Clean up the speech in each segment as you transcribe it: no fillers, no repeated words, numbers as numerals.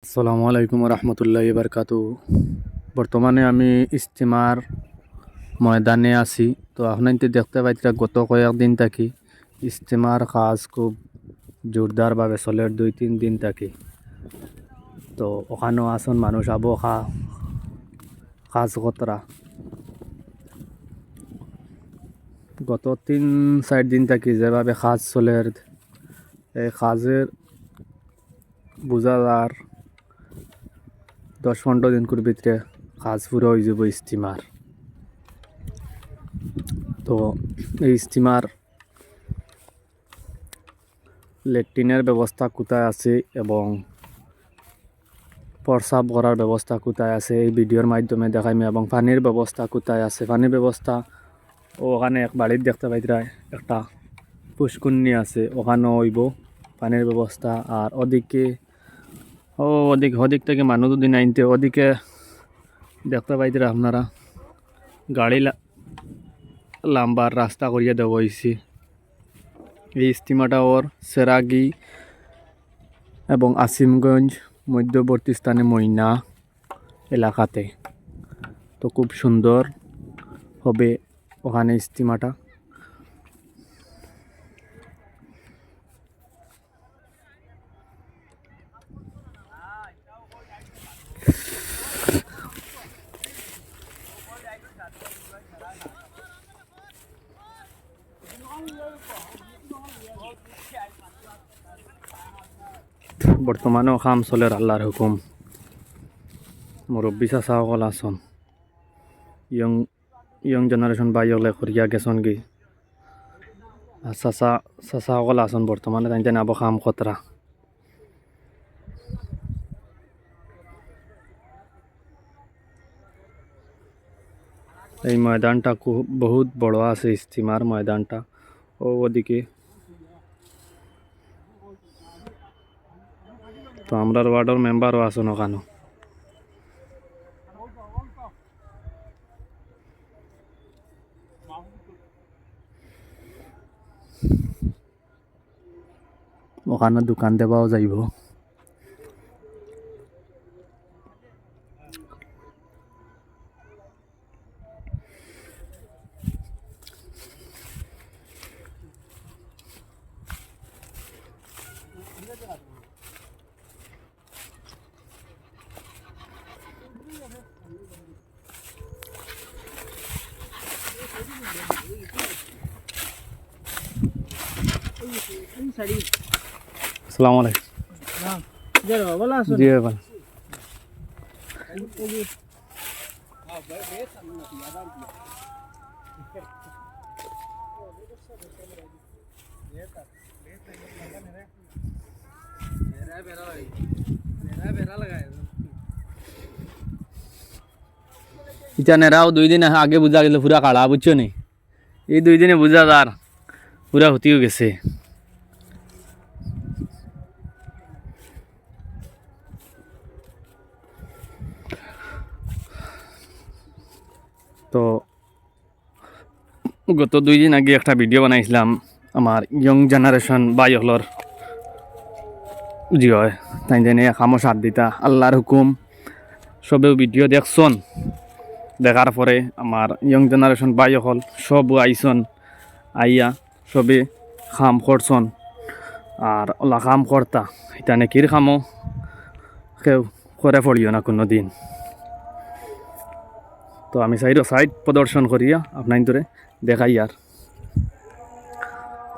আসসালামু আলাইকুম রহমতুল্লাহি বারকাতু। বর্তমানে আমি ইস্তিমার ময়দানে আছি। তো আপনাকে দেখতে পাইতে গত কয়েকদিন থাকি ইস্তিমার কাজ খুব জোরদারভাবে চলে, 2-3 দিন থাকি। তো ওখানেও আসন মানুষ আবো কাজ কতরা গত 3-4 দিন থাকি যেভাবে কাজ চলে, এই কাজের বোঝা যার 10-15 দিন ভিতরে কাজ পুরো হয়ে যাব ইস্তিমার। তো এই স্টিমার ল্যাট্রিনের ব্যবস্থা কোথায় আছে এবং প্রস্রাব করার ব্যবস্থা কোথায় আছে এই ভিডিওর মাধ্যমে দেখাইমি, এবং পানির ব্যবস্থা কোথায় আছে। পানির ব্যবস্থা ওখানে এক বাড়ির দেখতে পাইতরায় একটা পুষ্কুন্নি আছে, ওখানেও হইব পানির ব্যবস্থা। আর ওদিকে ওদিক থেকে মানুষ যদি আনতে ওদিকে দেখতে পাইতরা আপনারা গাড়ি লাম্বার রাস্তা করিয়ে দেওয়া হয়েছে। এই স্টিমাটা ওর সেরাগি এবং আসিমগঞ্জ মধ্যবর্তী স্থানে ময়না এলাকাতে। তো খুব সুন্দর হবে ওখানে স্টিমাটা। বর্তমানেও কাম চলে, আল্লাহর হুকুম। মুরব্বী চাচা সকল আসন, ইয়ং জেনারেশন বাইলে করিয়া গেছন কি। আর চাচা সকল আসন বর্তমানে তাই আবো কাম কতরা। এই ময়দানটা বহুত বড় আছে, স্টিমার ময়দানটা। ওদিকে তো আমরা ওয়ার্ডের মেম্বারও আছেন ওখানে। ওখানে দোকান দেওয়াও যাইব। আসসালামু আলাইকুম। জি ভাই। ইটা নেরাও 2 দিন আগে বুঝা গেল পুরা কাড়া, বুঝছো নি? এই 2 দিনে বুঝা যার পুরা হতিও গেছে। তো গত 2 দিন আগে একটা ভিডিও বানাইছিলাম আমার ইয়ং জেনারেশন বাই হলর জি হয় তাই জানি খামো সাথ দিতা, আল্লাহর হুকুম। সবেও ভিডিও দেখছন, দেখার পরে আমার ইয়ং জেনারেশন বাই হল সব আইসন, আইয়া সবে খাম করছন। আর ওলা খাম করতা এটা নেকির খামো কেউ করে পড়িও না কোনো দিন। তো আমি সাইড প্রদর্শন করিয়া আপনার ধরে দেখাই। আর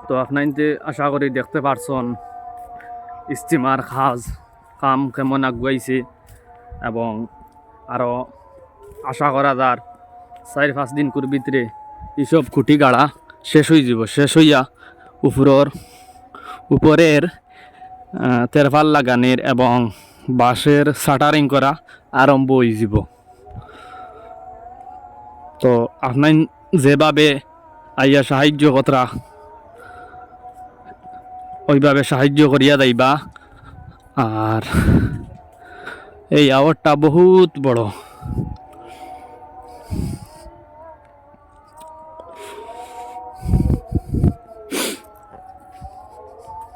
তো আপনার আশা করি দেখতে পারছন স্টিমার কাম কেমন আগুয়াইছে, এবং আরও আশা করা যার 4-5 দিন ভিতরে এইসব খুঁটি গাড়া শেষ হয়ে যাব। শেষ হইয়া উপরের তেরফাল লাগানের এবং বাঁশের শাটারিং করা আরম্ভ হয়ে যাব। তো আপনার যেভাবে আইয়া সাহায্য কতরা ওইভাবে সাহায্য করিয়া যাইবা। আর এই আওয়ারটা বহুত বড়।